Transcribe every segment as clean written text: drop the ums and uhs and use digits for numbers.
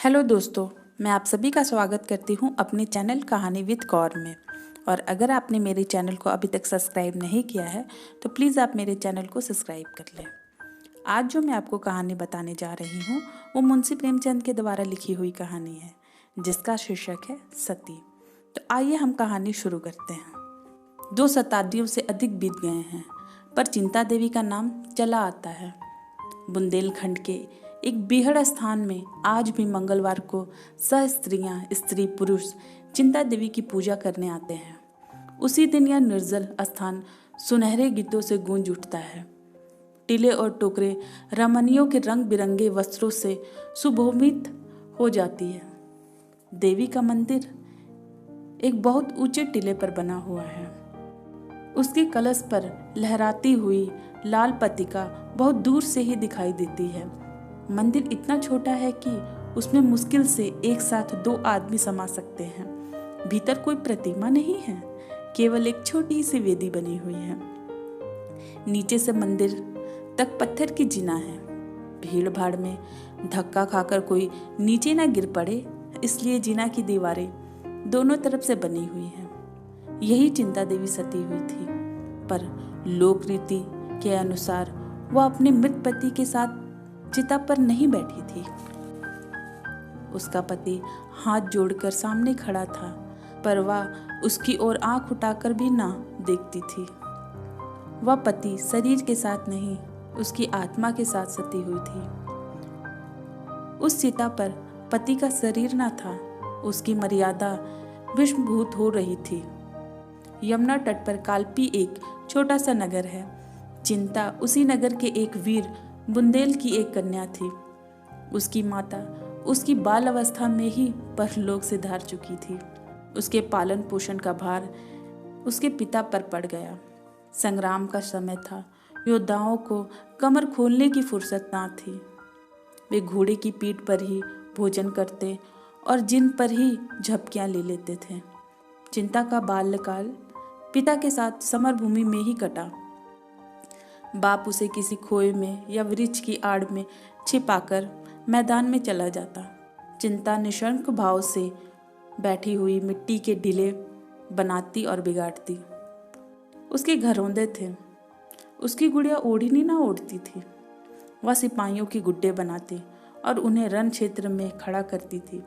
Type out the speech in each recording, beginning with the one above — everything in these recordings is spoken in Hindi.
हेलो दोस्तों, मैं आप सभी का स्वागत करती हूँ अपने चैनल कहानी विद कौर में। और अगर आपने मेरे चैनल को अभी तक सब्सक्राइब नहीं किया है तो प्लीज़ आप मेरे चैनल को सब्सक्राइब कर लें। आज जो मैं आपको कहानी बताने जा रही हूँ वो मुंशी प्रेमचंद के द्वारा लिखी हुई कहानी है जिसका शीर्षक है सती। तो आइए हम कहानी शुरू करते हैं। 2 शताब्दियों से अधिक बीत गए हैं पर चिंता देवी का नाम चला आता है। बुंदेलखंड के एक बेहद स्थान में आज भी मंगलवार को स्त्रियां स्त्री पुरुष चिंता देवी की पूजा करने आते हैं। उसी दिन यह निर्जल स्थान सुनहरे गीतों से गूंज उठता है। टीले और टोकरे रमणियों के रंग बिरंगे वस्त्रों से सुशोभित हो जाती है। देवी का मंदिर एक बहुत ऊंचे टीले पर बना हुआ है। उसके कलश पर लहराती हुई लाल पताका बहुत दूर से ही दिखाई देती है। मंदिर इतना छोटा है कि उसमें मुश्किल से एक साथ 2 आदमी समा सकते हैं। भीतर कोई प्रतिमा नहीं है, केवल एक छोटी सी वेदी बनी हुई है। नीचे से मंदिर तक पत्थर की जीना है। भीड़ भाड़ में धक्का खाकर कोई नीचे ना गिर पड़े, इसलिए जीना की दीवारें दोनों तरफ से बनी हुई हैं। यही चिंता देवी सती हुई थी, पर लोक रीति के अनुसार वह अपने मृत पति के साथ चिता पर नहीं बैठी थी। उसका पति हाथ जोड़कर सामने खड़ा था, पर वह उसकी ओर आंख उठाकर भी ना देखती थी। वह पति शरीर के साथ नहीं, उसकी आत्मा के साथ सती हुई थी। उस चिता पर पति का शरीर ना था, उसकी मर्यादा विषभूत हो रही थी। यमुना तट पर कालपी एक छोटा सा नगर है। चिंता उसी नगर के एक वीर बुंदेल की एक कन्या थी। उसकी माता उसकी बाल अवस्था में ही परलोक से धार चुकी थी। उसके पालन पोषण का भार उसके पिता पर पड़ गया। संग्राम का समय था, योद्धाओं को कमर खोलने की फुर्सत ना थी। वे घोड़े की पीठ पर ही भोजन करते और जिन पर ही झपकियां ले लेते थे। चिंता का बाल्यकाल पिता के साथ समर भूमि में ही कटा। बाप उसे किसी खोए में या वृक्ष की आड़ में छिपाकर मैदान में चला जाता। चिंता निशंक भाव से बैठी हुई मिट्टी के ढीले बनाती और बिगाड़ती। उसके घरौंदे थे। उसकी गुड़िया ओढ़नी ना ओढ़ती थी। वह सिपाहियों की गुड्डे बनाती और उन्हें रण क्षेत्र में खड़ा करती थी।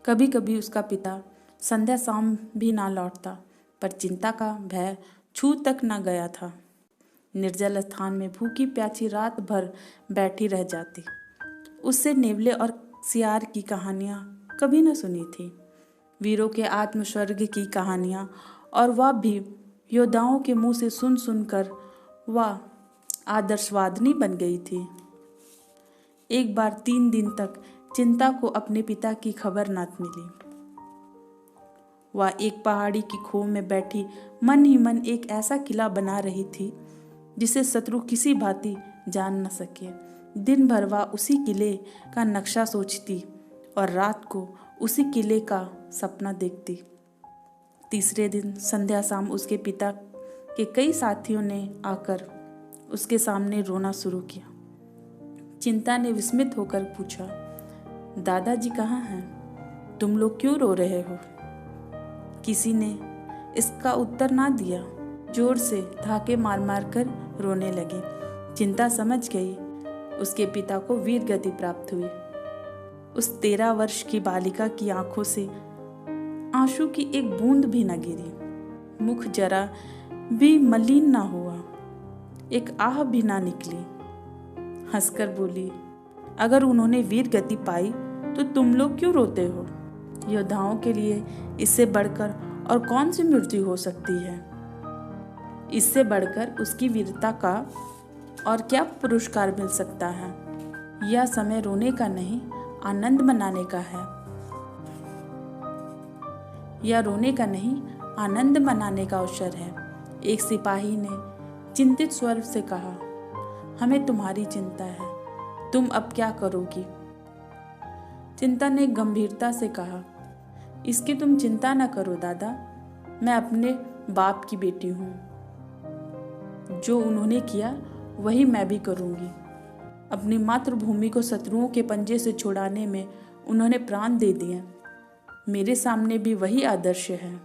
कभी कभी उसका पिता संध्या शाम भी ना लौटता, पर चिंता का भय छू तक न गया था। निर्जल स्थान में भूखी प्यासी रात भर बैठी रह जाती। उससे नेवले और सियार की कहानियां कभी न सुनी थी। वीरों के आत्मस्वर्ग की कहानियां, और वह भी योद्धाओं के मुंह से सुन सुनकर वह आदर्शवादिनी बन गई थी। एक बार 3 दिन तक चिंता को अपने पिता की खबर न मिली। वह एक पहाड़ी की खोह में बैठी मन ही मन एक ऐसा किला बना रही थी जिसे शत्रु किसी भांति जान न सके। दिन भर वह उसी किले का नक्शा सोचती और रात को उसी किले का सपना देखती। तीसरे दिन संध्या शाम उसके पिता के कई साथियों ने आकर उसके सामने रोना शुरू किया। चिंता ने विस्मित होकर पूछा, दादाजी कहाँ हैं? तुम लोग क्यों रो रहे हो? किसी ने इसका उत्तर ना दिया। जोर से धाके मार मार कर रोने लगे। चिंता समझ गई उसके पिता को वीर गति प्राप्त हुई। उस 13 वर्ष की बालिका की आंखों से आंसू की एक बूंद भी न गिरी। मुख जरा भी मलिन ना हुआ। एक आह भी ना निकली। हंसकर बोली, अगर उन्होंने वीर गति पाई तो तुम लोग क्यों रोते हो? योद्धाओं के लिए इससे बढ़कर और कौन सी मृत्यु हो सकती है? इससे बढ़कर उसकी वीरता का और क्या पुरस्कार मिल सकता है? यह समय रोने का नहीं, आनंद मनाने का है। यह रोने का नहीं, आनंद मनाने का अवसर है। एक सिपाही ने चिंतित स्वर से कहा, हमें तुम्हारी चिंता है, तुम अब क्या करोगी? चिंता ने गंभीरता से कहा, इसकी तुम चिंता न करो दादा, मैं अपने बाप की बेटी हूँ। जो उन्होंने किया वही मैं भी करूँगी। अपनी मातृभूमि को शत्रुओं के पंजे से छुड़ाने में उन्होंने प्राण दे दिए। मेरे सामने भी वही आदर्श है।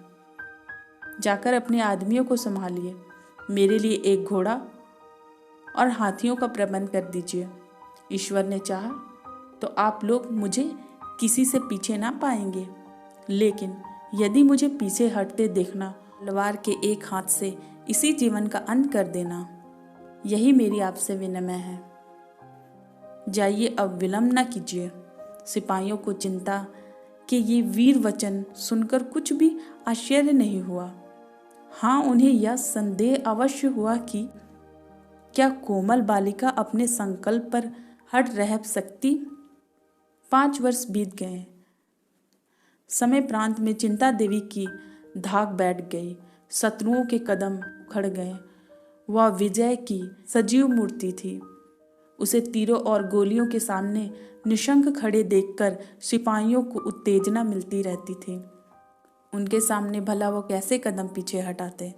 जाकर अपने आदमियों को संभालिए, मेरे लिए एक घोड़ा और हाथियों का प्रबंध कर दीजिए। ईश्वर ने चाहा तो आप लोग मुझे किसी से पीछे ना पाएंगे, लेकिन यदि मुझे पीछे हटते देखना, तलवार के एक हाथ से इसी जीवन का अंत कर देना, यही मेरी आपसे विनम्र है। जाइए, अब विलंब न कीजिए। सिपाहियों को चिंता के ये वीर वचन सुनकर कुछ भी आश्चर्य नहीं हुआ। हाँ, उन्हें यह संदेह अवश्य हुआ कि क्या कोमल बालिका अपने संकल्प पर हट रह सकती। 5 वर्ष बीत गए। समय प्रांत में चिंता देवी की धाक बैठ गई। शत्रुओं के कदम उखड़ गए। वह विजय की सजीव मूर्ति थी। उसे तीरों और गोलियों के सामने निशंक खड़े देखकर सिपाहियों को उत्तेजना मिलती रहती थी। उनके सामने भला वो कैसे कदम पीछे हटाते।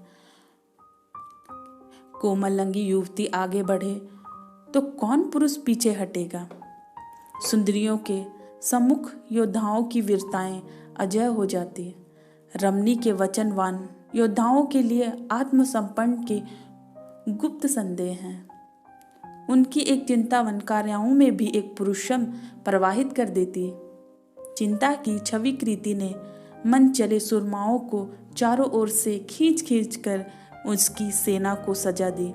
कोमल लंगी युवती आगे बढ़े तो कौन पुरुष पीछे हटेगा। सुंदरियों के सम्मुख योद्धाओं की वीरताएं अजय हो जाती। रमणी के वचनवान योद्धाओं के लिए आत्मसंपन्न के गुप्त संदेह हैं। उनकी एक चिंतावन कार्यों में भी एक पुरुषम प्रवाहित कर देती। चिंता की छवि कृति ने मन चले सुरमाओं को चारों ओर से खींच खींच कर उसकी सेना को सजा दी।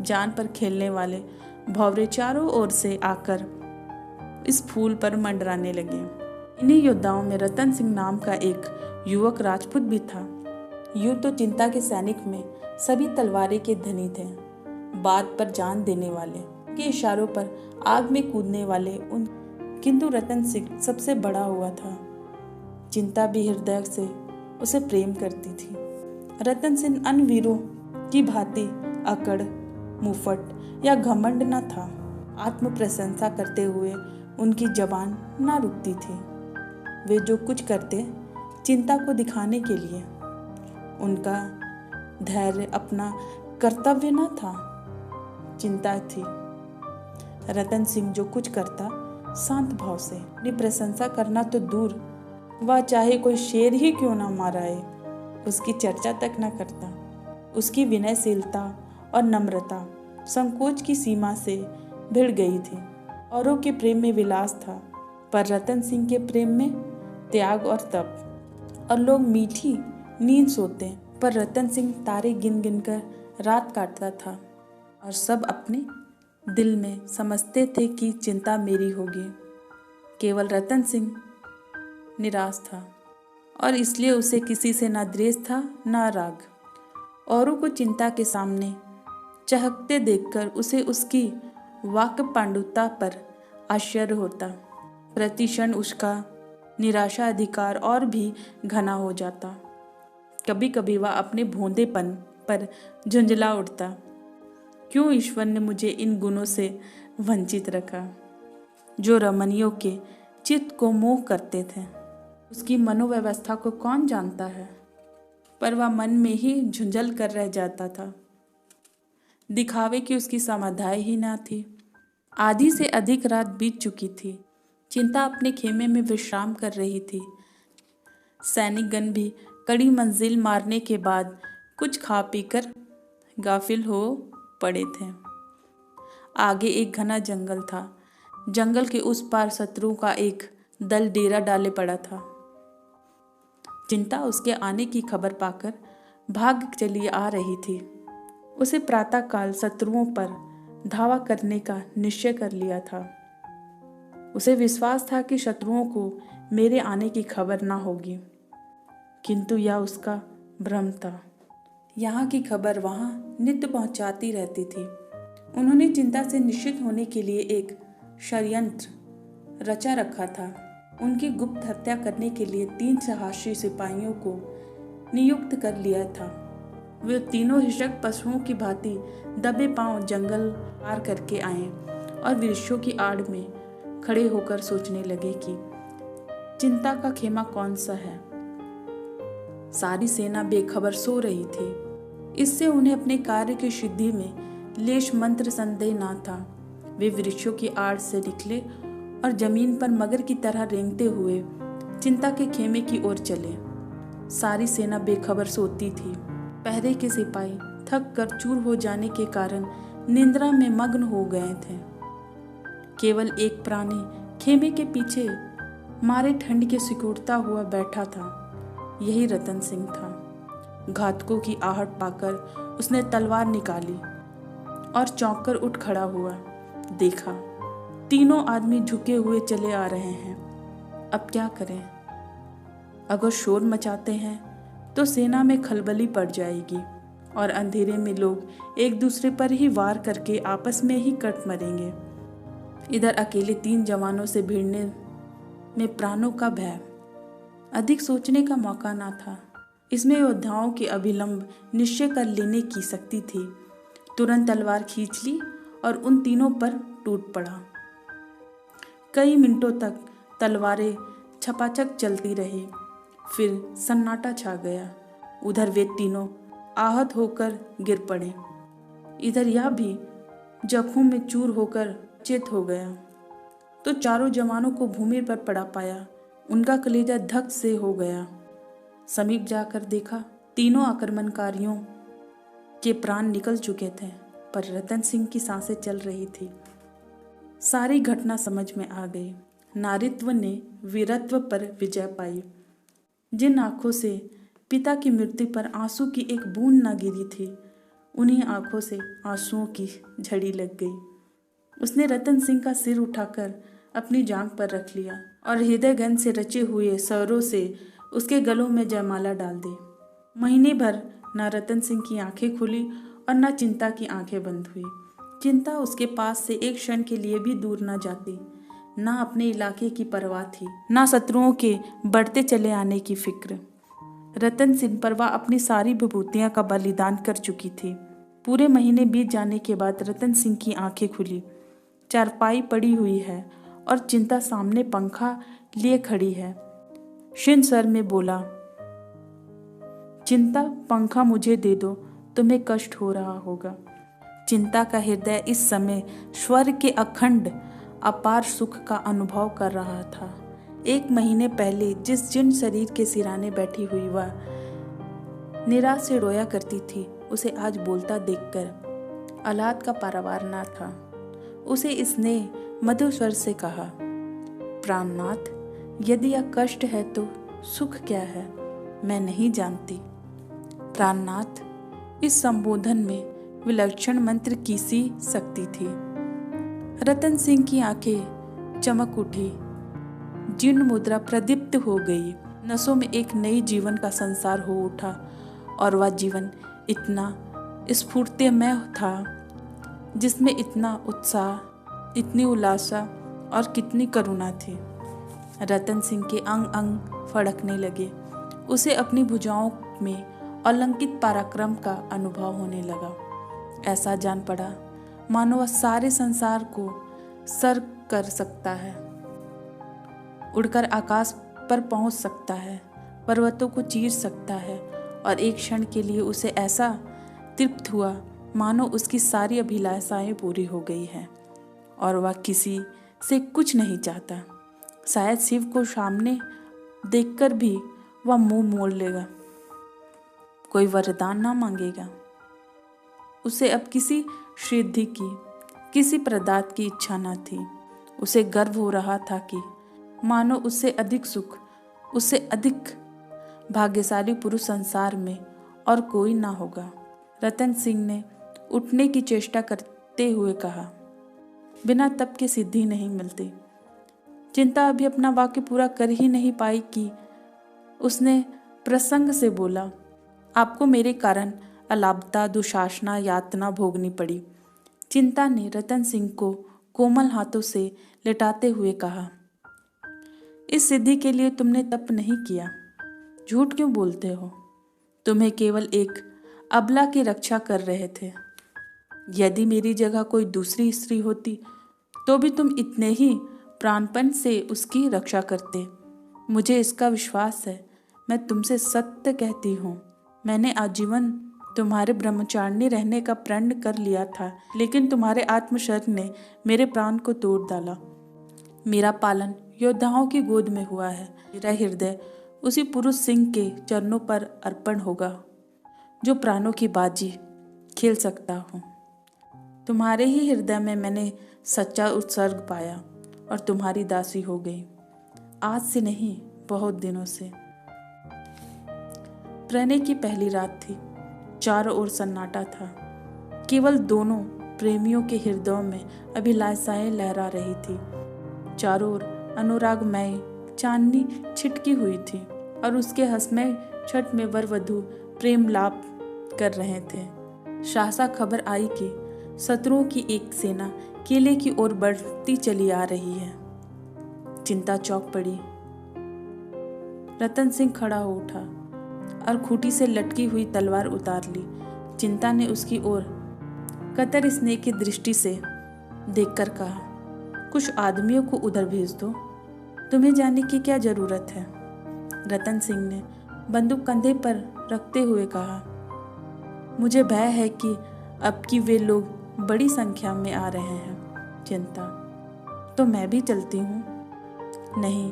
जान पर खेलने वाले भौरे चारों ओर से आकर इस फूल पर मंडराने लगे। इन्हीं योद्धाओं में रतन सिंह नाम का एक युवक राजपूत भी था। यूं तो चिंता के सैनिक में सभी तलवारें के धनी थे, बात पर जान देने वाले, के इशारों पर आग में कूदने वाले किंतु रतन सिंह सबसे बड़ा हुआ था। चिंता भी हृदय से उसे प्रेम करती थी। रतन सिंह अन्य वीरों की भांति अकड़, मुफट या घमंड न था। आत्म प्रशंसा करते हुए उनकी जबान न रुकती थी। वे जो कुछ करते चिंता को दिखाने के लिए। उनका धैर्य अपना कर्तव्य न था, चिंता थी। रतन सिंह जो कुछ करता शांत भाव से, अपनी प्रशंसा करना तो दूर, वह चाहे कोई शेर ही क्यों ना माराए, उसकी चर्चा तक न करता। उसकी विनयशीलता और नम्रता संकोच की सीमा से भिड़ गई थी। औरों के प्रेम में विलास था, पर रतन सिंह के प्रेम में त्याग और तप। और लोग मीठी नींद सोते, पर रतन सिंह तारे गिन गिन कर रात काटता था। और सब अपने दिल में समझते थे कि चिंता मेरी होगी। केवल रतन सिंह निराश था और इसलिए उसे किसी से न द्वेष था न राग। औरों को चिंता के सामने चहकते देखकर उसे उसकी वाक्य पांडुता पर आश्चर्य होता। प्रतिक्षण उसका निराशा अधिकार और भी घना हो जाता। कभी कभी वह अपने भोंदेपन पर झुंझला उठता। क्यों ईश्वर ने मुझे इन गुणों से वंचित रखा, जो रमणियों के चित्त को मोह करते थे। उसकी मनोव्यवस्था को कौन जानता है, पर वह मन में ही झुंझल कर रह जाता था। दिखावे की उसकी समाधान ही ना थी। आधी से अधिक रात बीत चुकी थी। चिंता अपने खेमे में विश्राम कर रही थी। सैनिकगण भी कड़ी मंजिल मारने के बाद कुछ खा पीकर गाफिल हो पड़े थे। आगे एक घना जंगल था। जंगल के उस पार शत्रुओं का एक दल डेरा डाले पड़ा था। चिंता उसके आने की खबर पाकर भाग चली आ रही थी। उसे प्रातःकाल शत्रुओं पर धावा करने का निश्चय कर लिया था। उसे विश्वास था कि शत्रुओं को मेरे आने की खबर ना होगी, किंतु यह उसका भ्रम था। यहाँ की खबर वहाँ नित्य पहुँचाती रहती थी। उन्होंने चिंता से निश्चित होने के लिए एक षड्यंत्र रचा रखा था। उनकी गुप्त हत्या करने के लिए 3 साहसी सिपाहियों को नियुक्त कर लिया था। वे तीनों हिंसक पशुओं की भांति दबे पांव जंगल पार करके आए और वृक्षों की आड़ में खड़े होकर सोचने लगे कि चिंता का खेमा कौन सा है। सारी सेना बेखबर सो रही थी। इससे उन्हें अपने कार्य की सिद्धि में लेश मंत्र संदेह न था। वे वृक्षों की आड़ से निकले और जमीन पर मगर की तरह रेंगते हुए चिंता के खेमे की ओर चले। सारी सेना बेखबर सोती थी। पहरे के सिपाही थक कर चूर हो जाने के कारण निंद्रा में मग्न हो गए थे। केवल एक प्राणी खेमे के पीछे मारे ठंड के सिकुड़ता हुआ बैठा था। यही रतन सिंह था। घातकों की आहट पाकर उसने तलवार निकाली और चौंक कर उठ खड़ा हुआ। देखा, तीनों आदमी झुके हुए चले आ रहे हैं। अब क्या करें? अगर शोर मचाते हैं तो सेना में खलबली पड़ जाएगी और अंधेरे में लोग एक दूसरे पर ही वार करके आपस में ही कट मरेंगे। इधर अकेले 3 जवानों से भिड़ने में प्राणों का भय। अधिक सोचने का मौका ना था। इसमें योद्धाओं के अभिलंब निश्चय कर लेने की शक्ति थी। तुरंत तलवार खींच ली और उन तीनों पर टूट पड़ा। कई मिनटों तक तलवारें छपाछप चलती रही। फिर सन्नाटा छा गया। उधर वे तीनों आहत होकर गिर पड़े। इधर यह भी जख्मों में चूर होकर चेत हो गया। तो चारों जवानों को भूमि पर पड़ा पाया। उनका कलेजा धक से हो गया। समीप जाकर देखा, तीनों आक्रमणकारियों के प्राण निकल चुके थे, पर रतन सिंह की सांसें चल रही थी। सारी घटना समझ में आ गई। नारीत्व ने वीरत्व पर विजय पाई। जिन आंखों से पिता की मृत्यु पर आंसू की एक बूंद न गिरी थी, उन्हीं आंखों से आंसुओं की झड़ी लग गई। उसने रतन सिंह का सिर उठाकर अपनी जांघ पर रख लिया और हृदय गंध से रचे हुए स्वरों से उसके गलों में जयमाला डाल दी। महीने भर न रतन सिंह की आंखें खुली और न चिंता की आंखें बंद हुई। चिंता उसके पास से एक क्षण के लिए भी दूर न जाती। न अपने इलाके की परवाह थी, न शत्रुओं के बढ़ते चले आने की फिक्र। रतन सिंह पर वह अपनी सारी विभूतियां का बलिदान कर चुकी थी। पूरे महीने बीत जाने के बाद रतन सिंह की आंखें खुली। चारपाई पड़ी हुई है और चिंता सामने पंखा लिए खड़ी है। क्षीण स्वर में बोला, चिंता, पंखा मुझे दे दो, तुम्हें कष्ट हो रहा होगा। चिंता का हृदय इस समय स्वर्ग के अखंड अपार सुख का अनुभव कर रहा था। 1 महीने पहले जिस जीर्ण शरीर के सिराने बैठी हुई वह निराश से रोया करती थी, उसे आज बोलता देखकर आह्लाद का पारावार न था। उसे इसने मधुर स्वर से कहा, प्राणनाथ, यदि यह कष्ट है तो सुख क्या है, मैं नहीं जानती। प्राणनाथ, इस संबोधन में विलक्षण मंत्र की सी शक्ति थी। रतन सिंह की आंखें चमक उठी। जीर्ण मुद्रा प्रदीप्त हो गई। नसों में एक नई जीवन का संसार हो उठा और वह जीवन इतना स्फूर्तिमय था, जिसमें इतना उत्साह, इतनी उल्लासा और कितनी करुणा थी। रतन सिंह के अंग अंग फड़कने लगे। उसे अपनी भुजाओं में अलंकित पराक्रम का अनुभव होने लगा। ऐसा जान पड़ा मानो वह सारे संसार को सर कर सकता है, उड़कर आकाश पर पहुंच सकता है, पर्वतों को चीर सकता है। और एक क्षण के लिए उसे ऐसा तृप्त हुआ मानो उसकी सारी अभिलाषाएं पूरी हो गई हैं और वह किसी से कुछ नहीं चाहता। शायद शिव को सामने देखकर भी वह मुंह मोड़ लेगा, कोई वरदान ना मांगेगा। उसे अब किसी सिद्धि की, किसी पदार्थ की इच्छा न थी। उसे गर्व हो रहा था कि मानो उससे अधिक सुख, उससे अधिक भाग्यशाली पुरुष संसार में और कोई ना होगा। रतन सिंह ने उठने की चेष्टा करते हुए कहा, बिना तप के सिद्धि नहीं मिलती। चिंता अभी अपना वाक्य पूरा कर ही नहीं पाई कि उसने प्रसंग से बोला, आपको मेरे कारण अलापता, दुशासना, यातना भोगनी पड़ी। चिंता ने रतन सिंह को कोमल हाथों से लिटाते हुए कहा, इस सिद्धि के लिए तुमने तप नहीं किया। झूठ क्यों बोलते हो? तुम्हें केवल एक अबला की रक्षा कर रहे थे। यदि मेरी जगह कोई दूसरी स्त्री होती तो भी तुम इतने ही प्राणपण से उसकी रक्षा करते। मुझे इसका विश्वास है। मैं तुमसे सत्य कहती हूँ, मैंने आजीवन तुम्हारे ब्रह्मचारिणी रहने का प्रण कर लिया था, लेकिन तुम्हारे आत्मशर्क ने मेरे प्राण को तोड़ डाला। मेरा पालन योद्धाओं की गोद में हुआ है। मेरा हृदय उसी पुरुष सिंह के चरणों पर अर्पण होगा जो प्राणों की बाजी खेल सकता हो। तुम्हारे ही हृदय में मैंने सच्चा उत्सर्ग पाया और तुम्हारी दासी हो गई। आज से नहीं, बहुत दिनों से। प्रणय की पहली रात थी। चारों ओर सन्नाटा था। केवल दोनों प्रेमियों के हृदयों में अभिलाषाएं लहरा रही थी। चारों ओर अनुरागमय चांदनी छिटकी हुई थी और उसके हंसमय छठ में वर वधू प्रेम लाप कर रहे थे। सहसा खबर आई कि शत्रुओं की एक सेना किले की ओर बढ़ती चली आ रही है। चिंता चौंक पड़ी। रतन सिंह खड़ा हो उठा और खूंटी से लटकी हुई तलवार उतार ली। चिंता ने उसकी ओर कतर स्नेह की दृष्टि से देखकर कहा, कुछ आदमियों को उधर भेज दो, तुम्हें जाने की क्या जरूरत है। रतन सिंह ने बंदूक कंधे पर रखते हुए कहा, मुझे भय है कि अब की वे लोग बड़ी संख्या में आ रहे हैं। चिंता, तो मैं भी चलती हूँ। नहीं,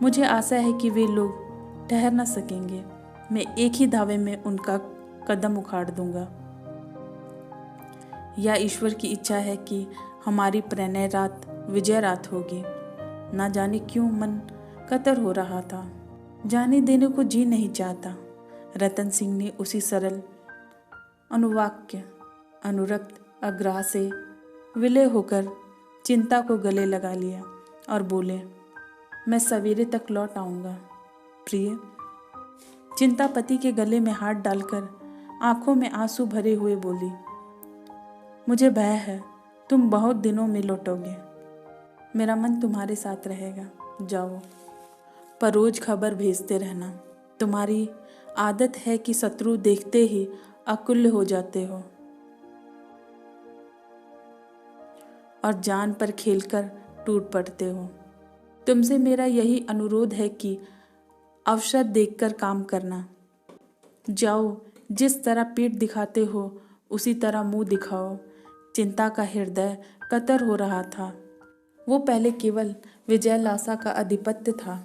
मुझे आशा है कि वे लोग ठहर न सकेंगे। मैं एक ही धावे में उनका कदम उखाड़ दूंगा। या ईश्वर की इच्छा है कि हमारी प्रणय रात विजय रात होगी। ना जाने क्यों मन कतर हो रहा था। जाने देने को जी नहीं चाहता। रतन सिंह ने उसी सरल अनुवाक्य अनुरक्त आग्रह से विलय होकर चिंता को गले लगा लिया और बोले, मैं सवेरे तक लौट आऊँगा प्रिय। चिंता पति के गले में हाथ डालकर आंखों में आंसू भरे हुए बोली, मुझे भय है तुम बहुत दिनों में लौटोगे। मेरा मन तुम्हारे साथ रहेगा। जाओ, पर रोज खबर भेजते रहना। तुम्हारी आदत है कि शत्रु देखते ही अकुल्य हो जाते हो और जान पर खेलकर टूट पड़ते हो। तुमसे मेरा यही अनुरोध है कि अवसर देखकर काम करना। जाओ, जिस तरह पीठ दिखाते हो उसी तरह मुंह दिखाओ। चिंता का हृदय कतर हो रहा था। वो पहले केवल विजय लासा का आधिपत्य था,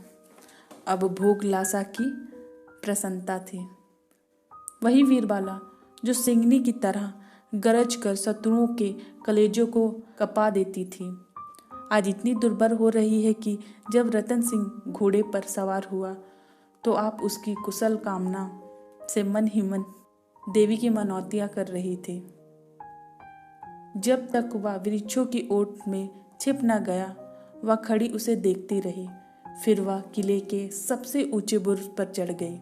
अब भोग लासा की प्रसन्नता थी। वही वीरबाला जो सिंहनी की तरह गरज कर शत्रुओं के कलेजों को कपा देती थी, आज इतनी दुर्बल हो रही है कि जब रतन सिंह घोड़े पर सवार हुआ तो आप उसकी कुशल कामना से मन ही मन देवी की मनौतियां कर रही थी। जब तक वह वृक्षों की ओट में छिप न गया, वह खड़ी उसे देखती रही। फिर वह किले के सबसे ऊंचे बुर्ज पर चढ़ गई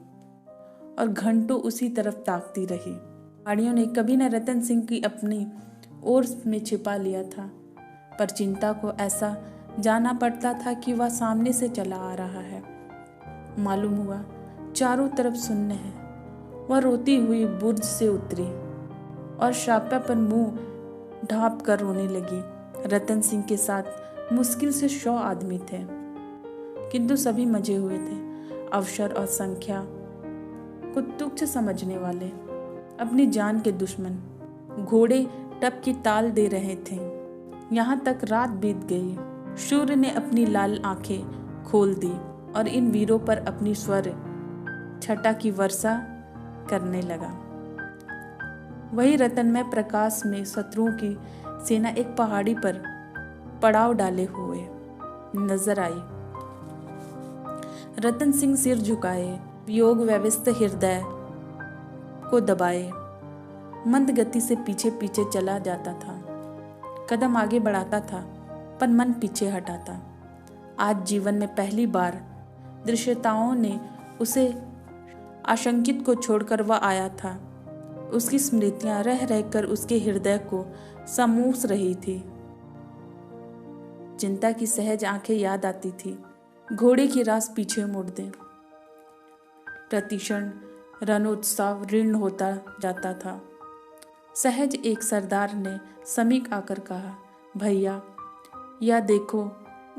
और घंटों उसी तरफ ताकती रही। पहाड़ियों ने कभी न रतन सिंह की अपनी ओर में छिपा लिया था, पर चिंता को ऐसा जाना पड़ता था कि वह सामने से चला आ रहा है। मालूम हुआ चारों तरफ शून्य है। वह रोती हुई बुर्ज से उतरी और शापा पर मुंह ढांप कर रोने लगी। रतन सिंह के साथ मुश्किल से 100 आदमी थे, किंतु सभी मजे हुए थे। अवसर और संख्या को तुच्छ समझने वाले, अपनी जान के दुश्मन। घोड़े टप की ताल दे रहे थे। यहाँ तक रात बीत गई। सूर्य ने अपनी लाल आंखें खोल दी और इन वीरों पर अपनी स्वर छटा की वर्षा करने लगा। वही रतनमय प्रकाश में शत्रुओं की सेना एक पहाड़ी पर पड़ाव डाले हुए नजर आई। रतन सिंह सिर झुकाए, वियोग व्यवस्थ हृदय को दबाए, मंद गति से पीछे पीछे चला जाता था। कदम आगे बढ़ाता था पर मन पीछे हटाता। आज जीवन में पहली बार दृश्यताओं ने उसे आशंकित को छोड़कर वह आया था। उसकी स्मृतियां रह रहकर उसके हृदय को समूस रही थी। चिंता की सहज आंखें याद आती थी। घोड़े की रास पीछे मुड़ दे। प्रतिक्षण रणोत्सव ऋण होता जाता था। सहज एक सरदार ने समीप आकर कहा, भैया या देखो,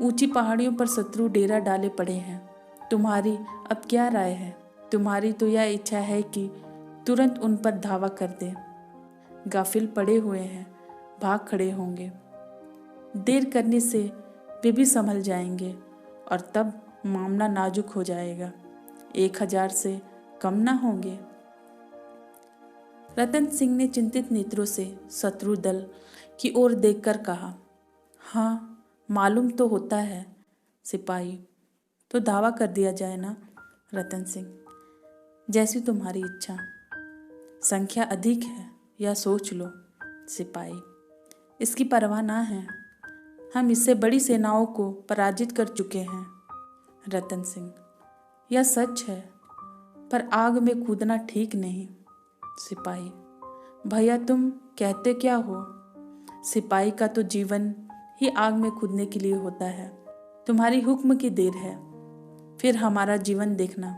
ऊंची पहाड़ियों पर शत्रु डेरा डाले पड़े हैं। तुम्हारी अब क्या राय है? तुम्हारी तो यह इच्छा है कि तुरंत उन पर धावा कर दे। गाफिल पड़े हुए हैं, भाग खड़े होंगे। देर करने से वे भी संभल जाएंगे और तब मामला नाजुक हो जाएगा। 1000 से कम ना होंगे। रतन सिंह ने चिंतित नेत्रों से शत्रु दल की ओर देखकर कहा, हाँ, मालूम तो होता है सिपाही, तो दावा कर दिया जाए ना। रतन सिंह, जैसी तुम्हारी इच्छा। संख्या अधिक है या सोच लो सिपाही, इसकी परवाह ना है। हम इससे बड़ी सेनाओं को पराजित कर चुके हैं। रतन सिंह, यह सच है, पर आग में कूदना ठीक नहीं। सिपाही, भैया तुम कहते क्या हो? सिपाही का तो जीवन ही आग में कूदने के लिए होता है। तुम्हारी हुक्म की देर है, फिर हमारा जीवन देखना।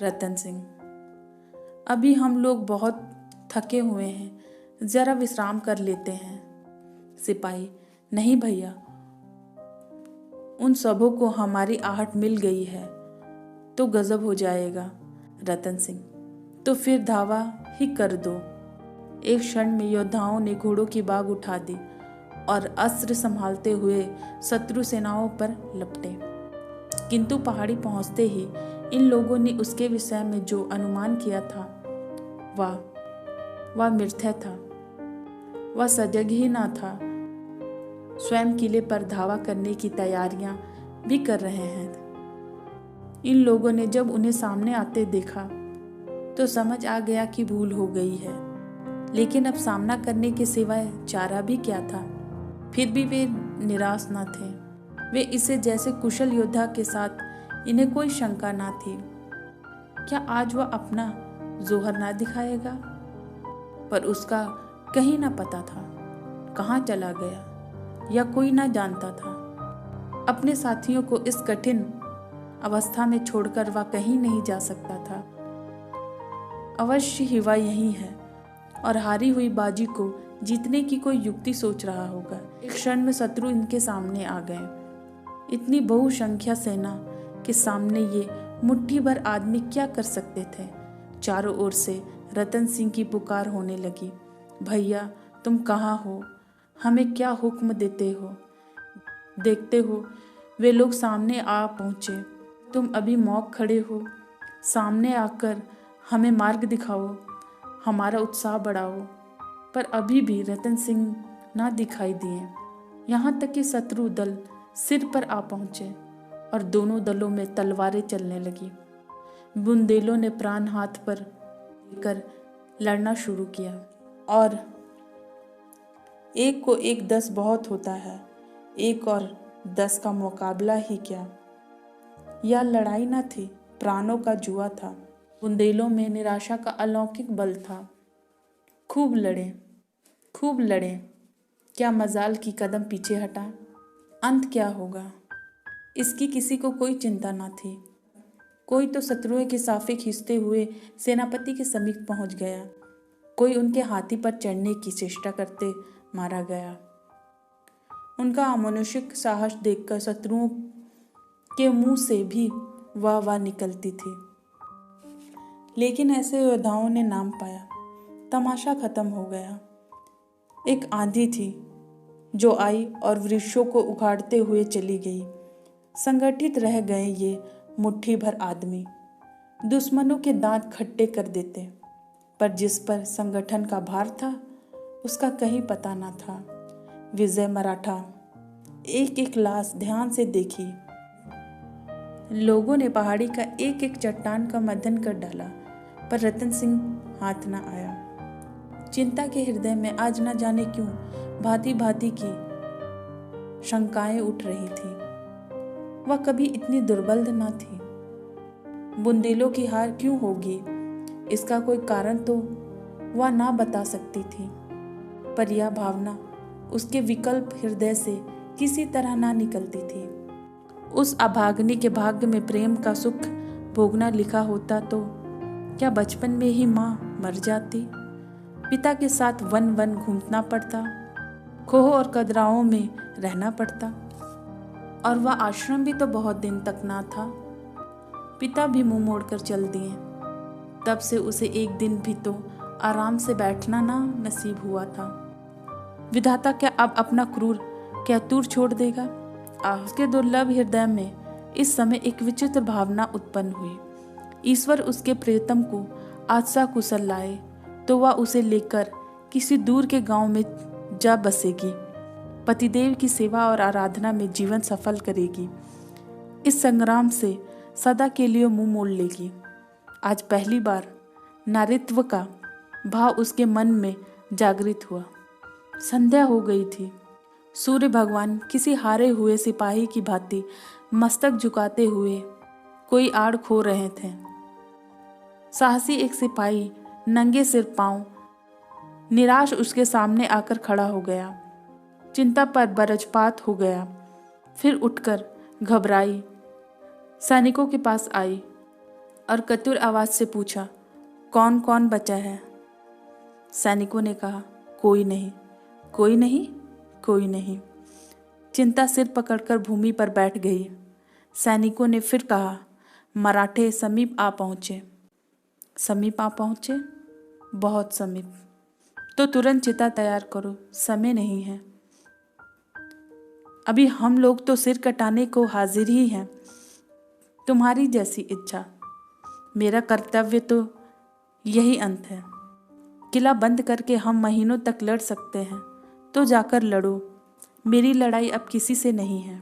रतन सिंह, अभी हम लोग बहुत थके हुए हैं, जरा विश्राम कर लेते हैं। सिपाही, नहीं भैया, उन सबों को हमारी आहट मिल गई है तो गजब हो जाएगा। रतन सिंह, तो फिर धावा ही कर दो। एक क्षण में योद्धाओं ने घोड़ों की बाग उठा दी और अस्त्र संभालते हुए शत्रु सेनाओं पर लपटे। किंतु पहाड़ी पहुंचते ही इन लोगों ने उसके विषय में जो अनुमान किया था वह मिथ्या था। वह सजग ही ना था, स्वयं किले पर धावा करने की तैयारियां भी कर रहे हैं। इन लोगों ने जब उन्हें सामने आते देखा तो समझ आ गया कि भूल हो गई है, लेकिन अब सामना करने के सिवाय चारा भी क्या था। फिर भी वे निराश न थे। वे इसे जैसे कुशल योद्धा के साथ इन्हें कोई शंका ना थी। क्या आज वह अपना जोहर ना दिखाएगा? पर उसका कहीं ना पता था कहाँ चला गया, या कोई ना जानता था। अपने साथियों को इस कठिन अवस्था में छोड़कर वह कहीं नहीं जा सकता था। अवश्य ही वह यही है और हारी हुई बाजी को जीतने की कोई युक्ति सोच रहा होगा। एक क्षण में शत्रु इनके सामने आ गए। इतनी बहुसंख्या सेना के सामने ये मुट्ठी भर आदमी क्या कर सकते थे। चारों ओर से रतन सिंह की पुकार होने लगी, भैया तुम कहाँ हो? हमें क्या हुक्म देते हो? देखते हो वे लोग सामने आ पहुँचे। तुम अभी मौक खड़े हो, सामने आकर हमें मार्ग दिखाओ, हमारा उत्साह बढ़ाओ। पर अभी भी रतन सिंह ना दिखाई दिए। यहाँ तक कि शत्रु दल सिर पर आ पहुँचे और दोनों दलों में तलवारें चलने लगी। बुंदेलों ने प्राण हाथ पर लेकर लड़ना शुरू किया और एक को एक 10 बहुत होता है, 1 और 10 का मुकाबला ही क्या। यह लड़ाई न थी, प्राणों का जुआ था। बुंदेलों में निराशा का अलौकिक बल था। खूब लड़े, क्या मजाल की कदम पीछे हटा। अंत क्या होगा इसकी किसी को कोई चिंता न थी। कोई तो शत्रुओं के साफे खींचते हुए सेनापति के समीप पहुंच गया, कोई उनके हाथी पर चढ़ने की चेष्टा करते मारा गया। उनका अमानुषिक साहस देखकर शत्रुओं के मुंह से भी वाह निकलती थी। लेकिन ऐसे योद्धाओं ने नाम पाया, तमाशा खत्म हो गया। एक आंधी थी जो आई और वृक्षों को उखाड़ते हुए चली गई। संगठित रह गए ये मुट्ठी भर आदमी, दुश्मनों के दांत खट्टे कर देते, पर जिस पर संगठन का भार था उसका कहीं पता न था। विजय मराठा एक एक लाश ध्यान से देखी। लोगों ने पहाड़ी का एक एक चट्टान का मथन कर डाला, पर रतन सिंह हाथ न आया। चिंता के हृदय में आज न जाने क्यों भांति भांति की शंकाएं उठ रही थी। वह कभी इतनी दुर्बल न थी। बुंदेलों की हार क्यों होगी, इसका कोई कारण तो वह ना बता सकती थी, पर यह भावना उसके विकल्प हृदय से किसी तरह ना निकलती थी। उस अभागिनी के भाग्य में प्रेम का सुख भोगना लिखा होता तो क्या बचपन में ही माँ मर जाती, पिता के साथ वन वन घूमना पड़ता, खोह और कदराओं में रहना पड़ता, और वह आश्रम भी तो बहुत दिन तक ना था। पिता भी मुंह मोड़कर चल दिए। तब से उसे एक दिन भी तो आराम से बैठना ना नसीब हुआ था। विधाता क्या अब अपना क्रूर कैतूर छोड़ देगा? उसके दुर्लभ हृदय में इस समय एक विचित्र भावना उत्पन्न हुई। ईश्वर उसके प्रियतम को आज सकुशल लाए तो वह उसे लेकर किसी दूर के गांव में जा बसेगी, पतिदेव की सेवा और आराधना में जीवन सफल करेगी, इस संग्राम से सदा के लिए मुंह मोड़ लेगी। आज पहली बार नारीत्व का भाव उसके मन में जागृत हुआ। संध्या हो गई थी। सूर्य भगवान किसी हारे हुए सिपाही की भांति मस्तक झुकाते हुए कोई आड़ खो रहे थे। साहसी एक सिपाही नंगे सिर पांव निराश उसके सामने आकर खड़ा हो गया। चिंता पर वज्रपात हो गया। फिर उठकर घबराई सैनिकों के पास आई और कठोर आवाज से पूछा, कौन कौन बचा है? सैनिकों ने कहा, कोई नहीं, कोई नहीं, कोई नहीं। चिंता सिर पकड़कर भूमि पर बैठ गई। सैनिकों ने फिर कहा, मराठे समीप आ पहुंचे। समीप आ पहुंचे? बहुत समीप। तो तुरंत चिता तैयार करो, समय नहीं है। अभी हम लोग तो सिर कटाने को हाजिर ही हैं। तुम्हारी जैसी इच्छा। मेरा कर्तव्य तो यही अंत है। किला बंद करके हम महीनों तक लड़ सकते हैं, तो जाकर लड़ो। मेरी लड़ाई अब किसी से नहीं है।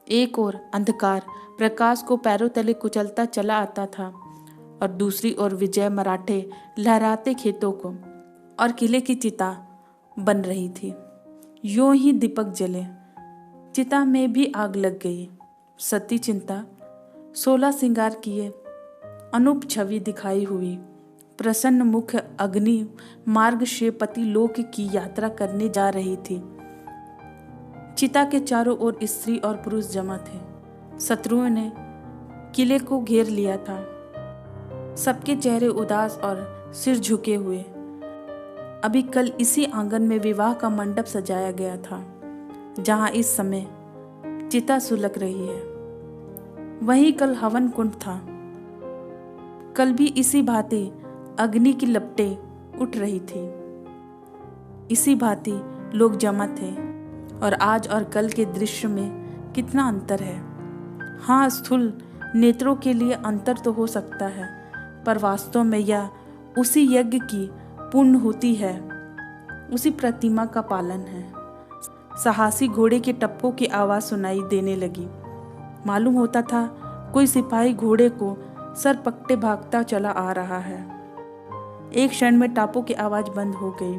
एक ओर अंधकार प्रकाश को पैरों तले कुचलता चला आता था और दूसरी ओर विजय मराठे लहराते खेतों को और किले की चिता बन रही थी। यूं ही दीपक जले, चिता में भी आग लग गई। सती चिंता 16 श्रृंगार किए अनूप छवि दिखाई हुई प्रसन्न मुख अग्नि मार्ग से पति लोक की यात्रा करने जा रही थी। चिता के चारों ओर स्त्री और पुरुष जमा थे। शत्रुओं ने किले को घेर लिया था। सबके चेहरे उदास और सिर झुके हुए। अभी कल इसी आंगन में विवाह का मंडप सजाया गया था, जहां इस समय चिता सुलग रही है। वहीं कल हवन कुंड था। कल भी इसी भांति अग्नि की लपटें उठ रही थी। इसी भांति लोग जमा थे और आज और कल के दृश्य में कितना अंतर है। हाँ, स्थूल नेत्रों के लिए अंतर तो हो सकता है, पर वास्तव में यह उसी यज्ञ की पूर्ण होती है, उसी प्रतिमा का पालन है। साहसी घोड़े के टप्पों की आवाज सुनाई देने लगी। मालूम होता था कोई सिपाही घोड़े को सर पकड़े भागता चला आ रहा है। एक क्षण में टापों की आवाज बंद हो गई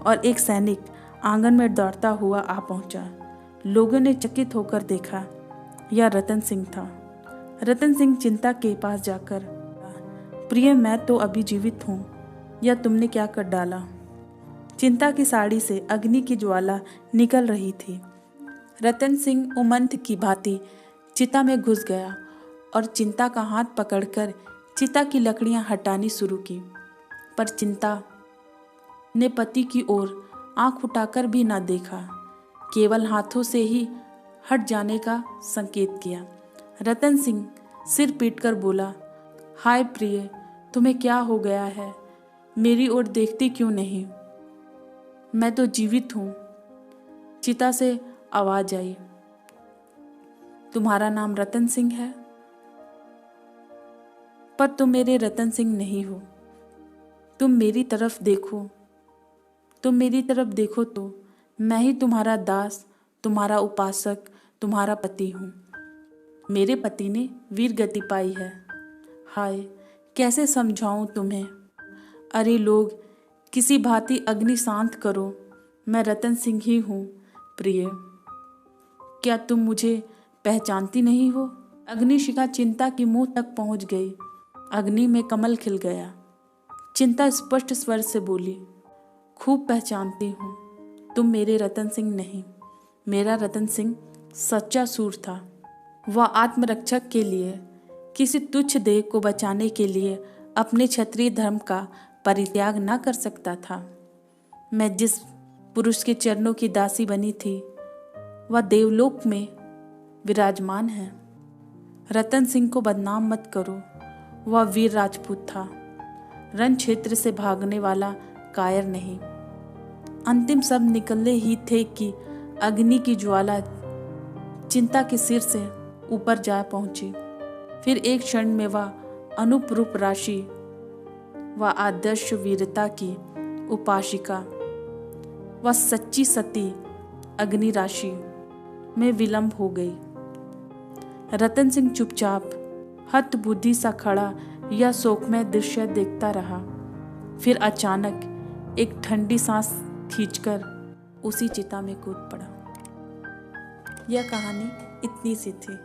और एक सैनिक आंगन में दौड़ता हुआ आ पहुंचा। लोगों ने चकित होकर देखा, यह रतन सिंह था। रतन सिंह चिंता के पास जाकर, प्रिय मैं तो अभी जीवित हूँ, यह तुमने क्या कर डाला? चिंता की साड़ी से अग्नि की ज्वाला निकल रही थी। रतन सिंह उमंत की भांति चिता में घुस गया और चिंता का हाथ पकड़कर चिता की लकड़ियां हटानी शुरू की, पर चिंता ने पति की ओर आंख उठाकर भी ना देखा, केवल हाथों से ही हट जाने का संकेत किया। रतन सिंह सिर पीटकर बोला, हाय प्रिय, तुम्हें क्या हो गया है? मेरी ओर देखती क्यों नहीं? मैं तो जीवित हूं। चिता से आवाज आई, तुम्हारा नाम रतन सिंह है, पर तुम मेरे रतन सिंह नहीं हो। तुम मेरी तरफ देखो, तुम मेरी तरफ देखो तो मैं ही तुम्हारा दास, तुम्हारा उपासक, तुम्हारा पति हूँ। मेरे पति ने वीर गति पाई है। हाय, कैसे समझाऊं तुम्हें? अरे लोग, किसी भांति अग्नि शांत करो, मैं रतन सिंह ही हूँ। प्रिय, क्या तुम मुझे पहचानती नहीं हो? अग्निशिखा चिंता की मुंह तक पहुंच गई। अग्नि में कमल खिल गया। चिंता स्पष्ट स्वर से बोली, खूब पहचानती हूँ, तुम मेरे रतन सिंह नहीं। मेरा रतन सिंह सच्चा सूर था। वह आत्मरक्षक के लिए, किसी तुच्छ देह को बचाने के लिए अपने क्षत्रिय धर्म का परित्याग न कर सकता था। मैं जिस पुरुष के चरणों की दासी बनी थी, वह देवलोक में विराजमान है। रतन सिंह को बदनाम मत करो, वह वीर राजपूत था। रण क्षेत्र से भागने वाला कायर नहीं। अंतिम शब्द निकलने ही थे कि अग्नि की ज्वाला चिंता के सिर से ऊपर जा पहुंची। फिर एक क्षण में वह अनुरूप राशि व आदर्श वीरता की उपासिका व सच्ची सती अग्नि राशि में विलंब हो गई। रतन सिंह चुपचाप हतबुद्धि सा खड़ा यह शोकमय दृश्य देखता रहा। फिर अचानक एक ठंडी सांस खींचकर उसी चिता में कूद पड़ा। यह कहानी इतनी सी थी।